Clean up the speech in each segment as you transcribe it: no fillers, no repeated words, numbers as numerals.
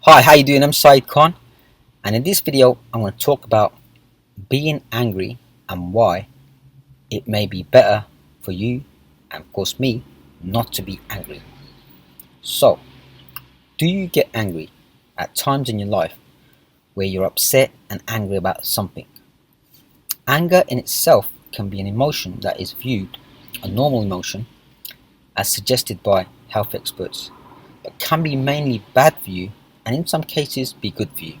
Hi, how you doing? I'm Saeed Khan, and in this video I'm going to talk about being angry and why it may be better for you and of course me not to be angry. So, do you get angry at times in your life where you're upset and angry about something? Anger in itself can be an emotion that is viewed, a normal emotion, as suggested by health experts, but can be mainly bad for you and in some cases be good for you.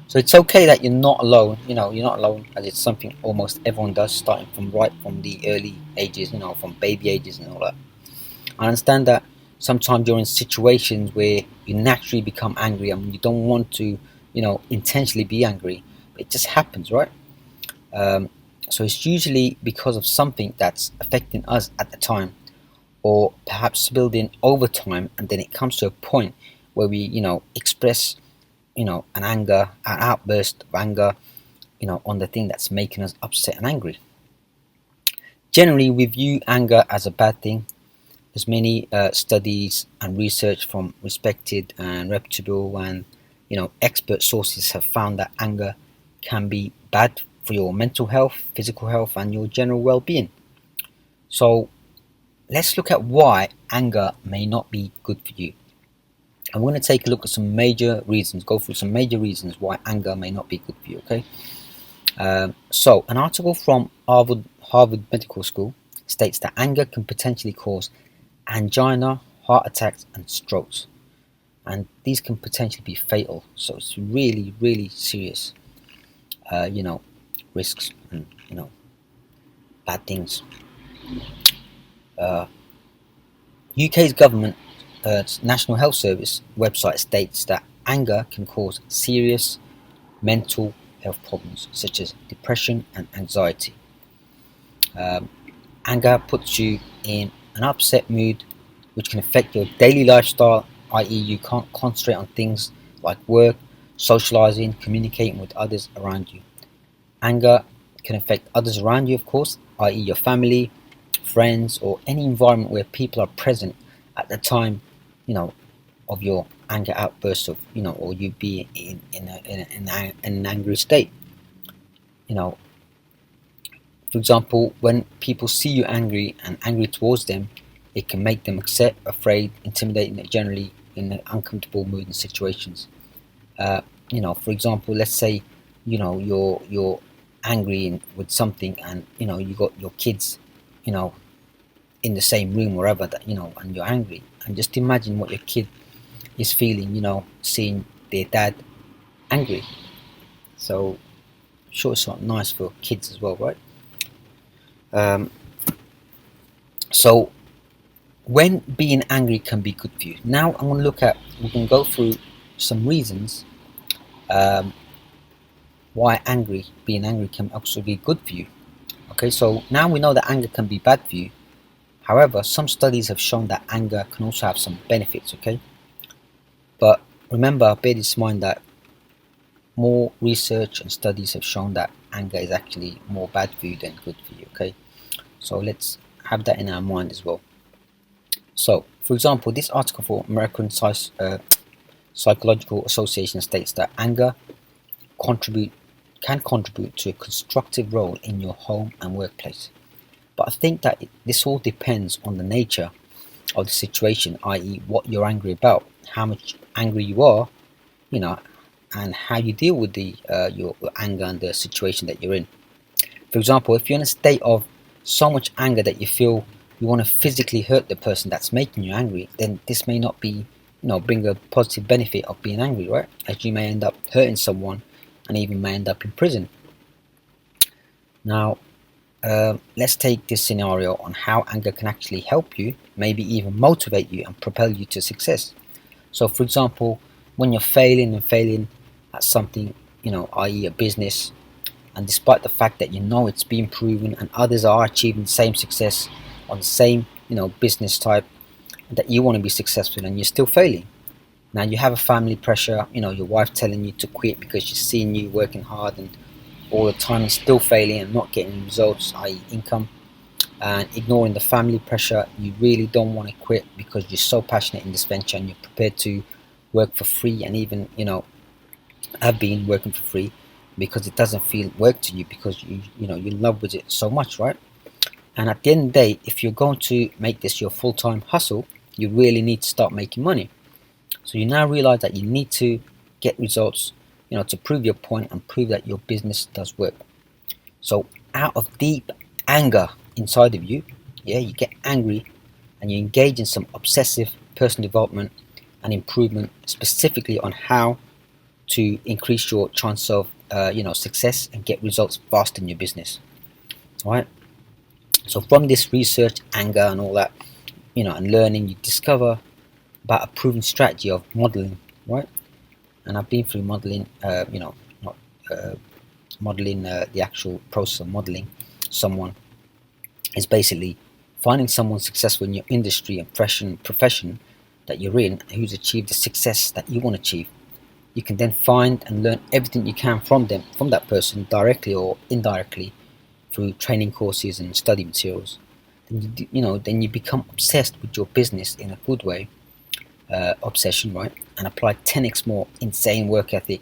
So it's okay that you're not alone. You're not alone, as it's something almost everyone does, starting from right from the early ages. From baby ages and all that. I understand that sometimes you're in situations where you naturally become angry and you don't want to, intentionally be angry. But it just happens, right? Um, so it's usually because of something that's affecting us at the time, or perhaps building over time, and then it comes to a point where we, express, an outburst of anger, on the thing that's making us upset and angry. Generally, we view anger as a bad thing. There's many studies and research from respected and reputable and expert sources have found that anger can be bad for your mental health, physical health, and your general well-being. So let's look at why anger may not be good for you. I'm going to take a look at some major reasons, go through some major reasons why anger may not be good for you. Okay. So, an article from Harvard Medical School states that anger can potentially cause angina, heart attacks, and strokes, and these can potentially be fatal. So, it's really, really serious, uh, you know, risks and bad things. Uh, UK's government National Health Service website states that anger can cause serious mental health problems such as depression and anxiety. Um, Anger puts you in an upset mood, which can affect your daily lifestyle, i.e., you can't concentrate on things like work, socializing, communicating with others around you. Anger can affect others around you, of course, i.e., your family, friends, or any environment where people are present at the time, you know, of your anger outburst or you be in an angry state. You know, For example, when people see you angry and angry towards them, it can make them upset, afraid, intimidated, and generally in an uncomfortable mood and situations. For example, let's say you're angry with something, and you got your kids, you know, in the same room, wherever that and you're angry, and just imagine what your kid is feeling, seeing their dad angry. So, sure, it's not nice for kids as well, right? Um, so when being angry can be good for you. Now I'm going to look at, we can go through some reasons um, why being angry can also be good for you. Okay, so now we know that anger can be bad for you. However, some studies have shown that anger can also have some benefits, okay? But remember, bear this in mind that more research and studies have shown that anger is actually more bad for you than good for you, okay? So let's have that in our mind as well. So, for example, this article for American Psychological Association states that anger contribute can contribute to a constructive role in your home and workplace. But I think that this all depends on the nature of the situation, i.e., what you're angry about, how much angry you are, you know, and how you deal with your anger and the situation that you're in. For example, if you're in a state of so much anger that you feel you want to physically hurt the person that's making you angry, then this may not be, bring a positive benefit of being angry, right? As you may end up hurting someone and even may end up in prison. Now, let's take this scenario on how anger can actually help you, maybe even motivate you and propel you to success. So, for example, when you're failing at something, i.e., a business, and despite the fact that it's being proven and others are achieving the same success on the same business type that you want to be successful and you're still failing. Now you have a family pressure, your wife telling you to quit because she's seeing you working hard and all the time and still failing and not getting results, i.e., income, and ignoring the family pressure. You really don't want to quit because you're so passionate in this venture and you're prepared to work for free, and even have been working for free because it doesn't feel work to you, because you love with it so much, right? And at the end of the day, if you're going to make this your full-time hustle, you really need to start making money. So you now realize that you need to get results, to prove your point and prove that your business does work. So out of deep anger inside of you, yeah, you get angry and you engage in some obsessive personal development and improvement, specifically on how to increase your chance of success and get results faster in your business. All right. So from this research, anger, and all that, and learning, you discover about a proven strategy of modeling, right? And I've been through modeling, not modeling, the actual process of modeling someone is basically finding someone successful in your industry and profession that you're in, who's achieved the success that you want to achieve. You can then find and learn everything you can from them, from that person, directly or indirectly, through training courses and study materials. Then you become obsessed with your business in a good way, obsession, right? And apply 10x more insane work ethic.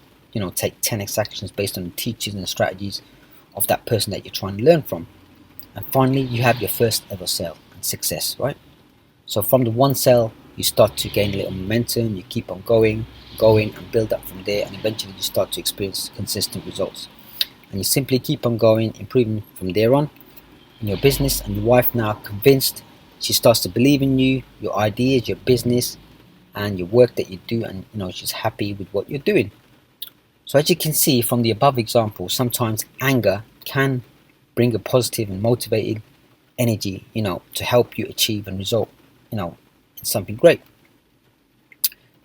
Take 10x actions based on the teachings and strategies of that person that you're trying to learn from. And finally, you have your first ever sale and success, right? So from the one sale, you start to gain a little momentum. You keep on going, and build up from there, and eventually you start to experience consistent results. And you simply keep on going, improving from there on in your business. And your wife, now convinced, she starts to believe in you, your ideas, your business, and your work that you do, and she's happy with what you're doing. So as you can see from the above example, sometimes anger can bring a positive and motivated energy, to help you achieve and result, in something great.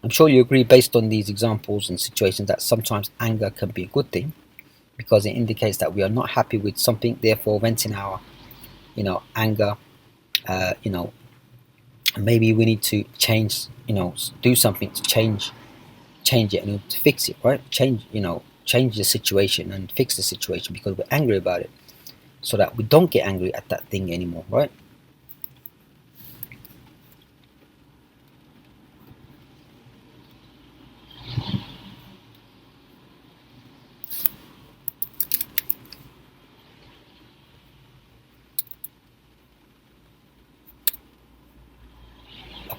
I'm sure you agree, based on these examples and situations, that sometimes anger can be a good thing, because it indicates that we are not happy with something, therefore venting our, anger. uh, you know Maybe we need to change, do something to change it, and to fix it, right? Change the situation and fix the situation because we're angry about it, so that we don't get angry at that thing anymore, right?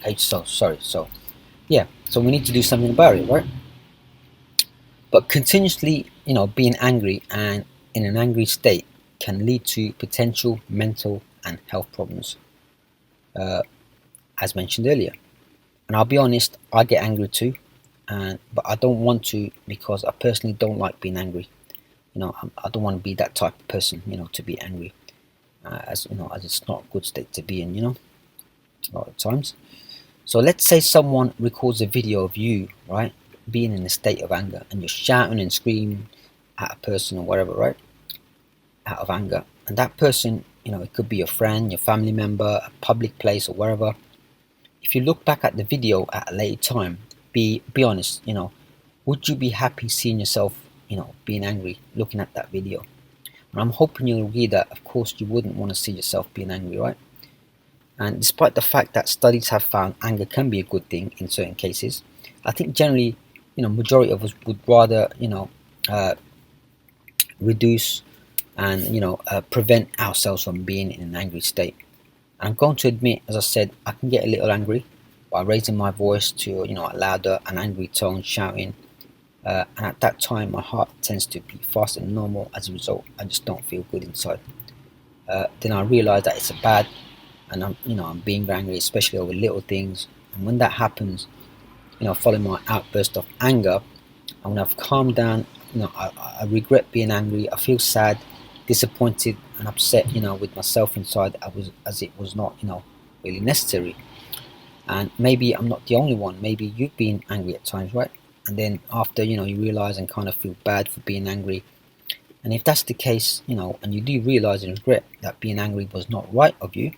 Okay, so sorry. So yeah, so we need to do something about it, right? But continuously, being angry and in an angry state can lead to potential mental and health problems, uh, as mentioned earlier. And I'll be honest, I get angry too, and but I don't want to, because I personally don't like being angry. I don't want to be that type of person, to be angry, as it's not a good state to be in, a lot of times. So let's say someone records a video of you, right, being in a state of anger, and you're shouting and screaming at a person or whatever, right, out of anger. And that person, it could be your friend, your family member, a public place or wherever. If you look back at the video at a later time, be honest, would you be happy seeing yourself, being angry, looking at that video? And I'm hoping you'll agree that, of course, you wouldn't want to see yourself being angry, right? And despite the fact that studies have found anger can be a good thing in certain cases, I think generally, majority of us would rather, uh, reduce and prevent ourselves from being in an angry state. And I'm going to admit, as I said, I can get a little angry by raising my voice to a louder and angry tone, shouting. And at that time, my heart tends to beat faster than normal. As a result, I just don't feel good inside. Then I realize that it's a bad, and I'm being angry, especially over little things. And when that happens, following my outburst of anger, and when I've calmed down, I regret being angry. I feel sad, disappointed, and upset, with myself inside. As it was not, really necessary. And maybe I'm not the only one. Maybe you've been angry at times, right? And then after, you realize and kind of feel bad for being angry. And if that's the case, and you do realize and regret that being angry was not right of you,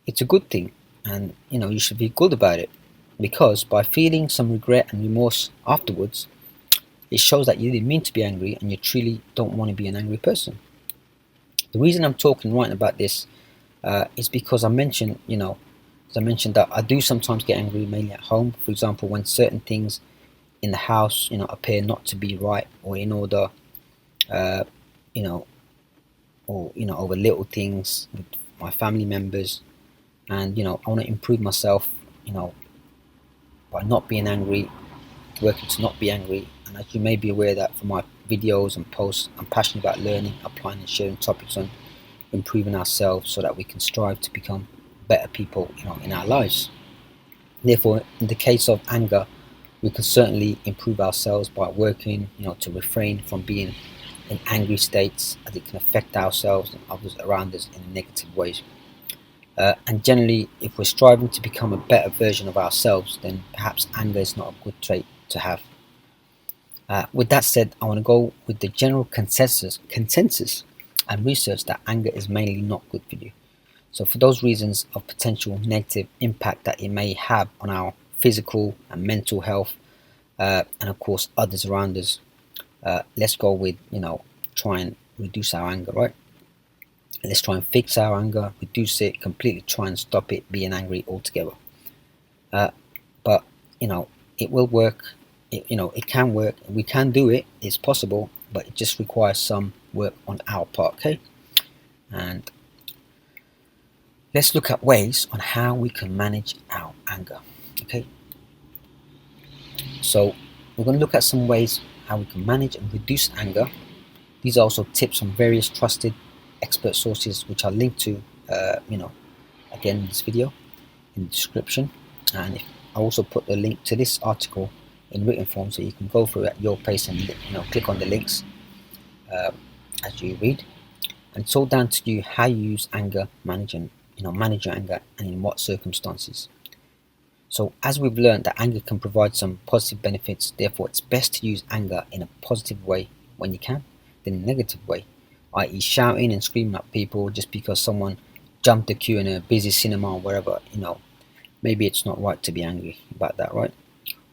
it's a good thing, and you should be good about it, because by feeling some regret and remorse afterwards, it shows that you didn't mean to be angry and you truly don't want to be an angry person. The reason I'm talking right about this, is because I mentioned, as I mentioned, that I do sometimes get angry, mainly at home. For example, when certain things in the house, appear not to be right or in order, uh, you know, or over little things with my family members, and I want to improve myself, you know, by not being angry, working to not be angry. And as you may be aware that from my videos and posts, I'm passionate about learning, applying, and sharing topics on improving ourselves so that we can strive to become better people, in our lives. Therefore, in the case of anger, we can certainly improve ourselves by working, to refrain from being in angry states, as it can affect ourselves and others around us in negative ways. And generally, if we're striving to become a better version of ourselves, then perhaps anger is not a good trait to have. With that said, I want to go with the general consensus and research that anger is mainly not good for you. So, for those reasons of potential negative impact that it may have on our physical and mental health, and of course others around us, let's go with try and reduce our anger, right? Let's try and fix our anger, reduce it completely, try and stop it being angry altogether. Uh, but it will work. It can work. We can do it. It's possible, but it just requires some work on our part. Okay, and let's look at ways on how we can manage our anger. Okay, so we're going to look at some ways how we can manage and reduce anger. These are also tips from various trusted expert sources, which are linked to, again in this video in the description. And I also put the link to this article in written form, so you can go through at your pace and click on the links uh, as you read. And it's all down to you how you use anger, manage your anger, and in what circumstances. So as we've learned that anger can provide some positive benefits, therefore it's best to use anger in a positive way when you can, than a negative way, i.e. shouting and screaming at people just because someone jumped the queue in a busy cinema or wherever. Maybe it's not right to be angry about that, right?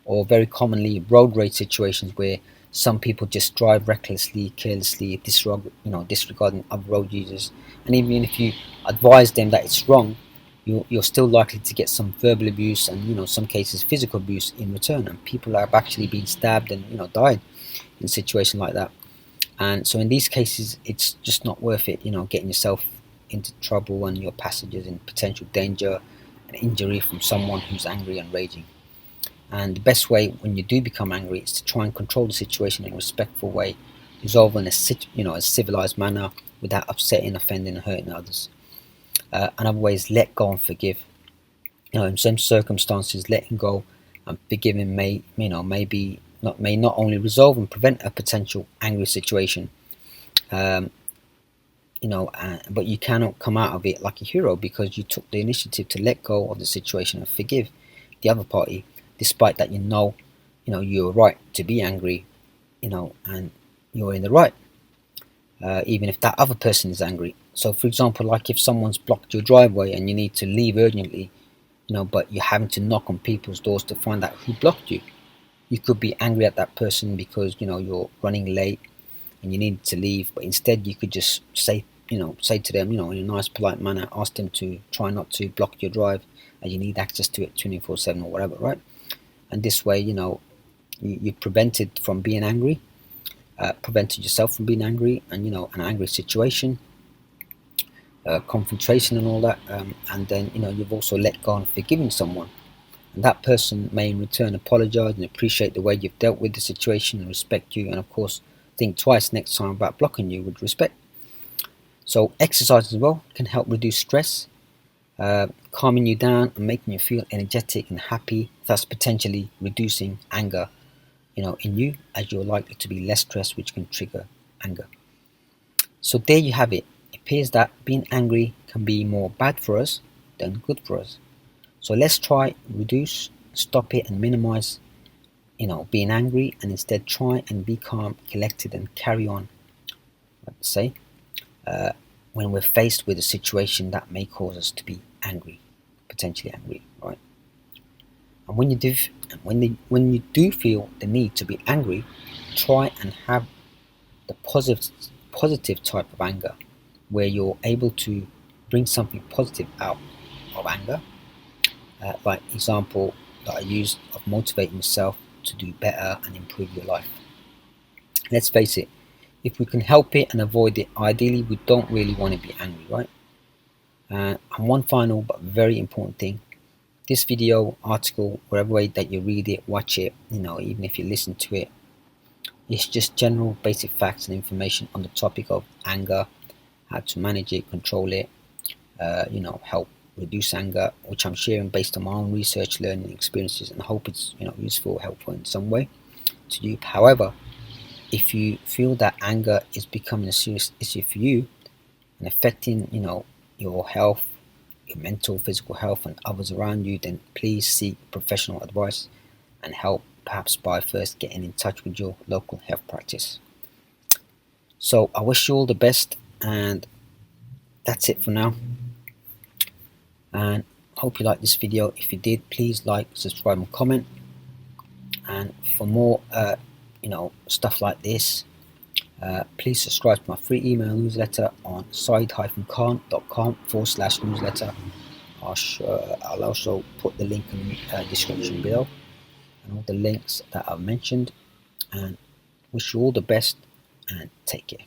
Or very commonly road rage situations where some people just drive recklessly, carelessly, disregarding other road users. And even if you advise them that it's wrong, you're still likely to get some verbal abuse and some cases physical abuse in return. And people have actually been stabbed and died in a situation like that. And so in these cases, it's just not worth it, getting yourself into trouble and your passengers in potential danger and injury from someone who's angry and raging. And the best way when you do become angry is to try and control the situation in a respectful way, resolve in a civilized manner without upsetting, offending, and hurting others. Another way is let go and forgive. In some circumstances, letting go and forgiving may not only resolve and prevent a potential angry situation, um, but you cannot come out of it like a hero because you took the initiative to let go of the situation and forgive the other party, despite that you're right to be angry, and you're in the right, even if that other person is angry. So, for example, like if someone's blocked your driveway and you need to leave urgently, but you're having to knock on people's doors to find out who blocked you. You could be angry at that person because you're running late and you need to leave, but instead you could just say to them, in a nice, polite manner, ask them to try not to block your drive, as you need access to it 24/7 or whatever, right? And this way, you prevented from being angry, prevented yourself from being angry, and an angry situation, confrontation, and all that, and then you've also let go and forgiven someone. And that person may in return apologize and appreciate the way you've dealt with the situation and respect you, and of course think twice next time about blocking you with respect. So exercise as well can help reduce stress, calming you down and making you feel energetic and happy, thus potentially reducing anger in you, as you're likely to be less stressed, which can trigger anger. So there you have it. It appears that being angry can be more bad for us than good for us. So let's try reduce, stop it, and minimize, being angry, and instead try and be calm, collected, and carry on. Let's say uh, when we're faced with a situation that may cause us to be angry, potentially angry, right? And when you do feel the need to be angry, try and have the positive type of anger, where you're able to bring something positive out of anger. Like example that I used of motivating yourself to do better and improve your life. Let's face it, if we can help it and avoid it, ideally we don't really want to be angry, right? And one final but very important thing, this video, article, whatever way that you read it, watch it, even if you listen to it, it's just general basic facts and information on the topic of anger, how to manage it, control it, help reduce anger, which I'm sharing based on my own research, learning experiences, and I hope it's useful, helpful in some way to you. However, if you feel that anger is becoming a serious issue for you and affecting, your health, your mental, physical health, and others around you, then please seek professional advice and help, perhaps by first getting in touch with your local health practice. So I wish you all the best, and that's it for now. And hope you liked this video. If you did, please like, subscribe, and comment. And for more, stuff like this, please subscribe to my free email newsletter on saeed-khan.com/newsletter. I'll also put the link in the description below and all the links that I've mentioned. And wish you all the best and take care.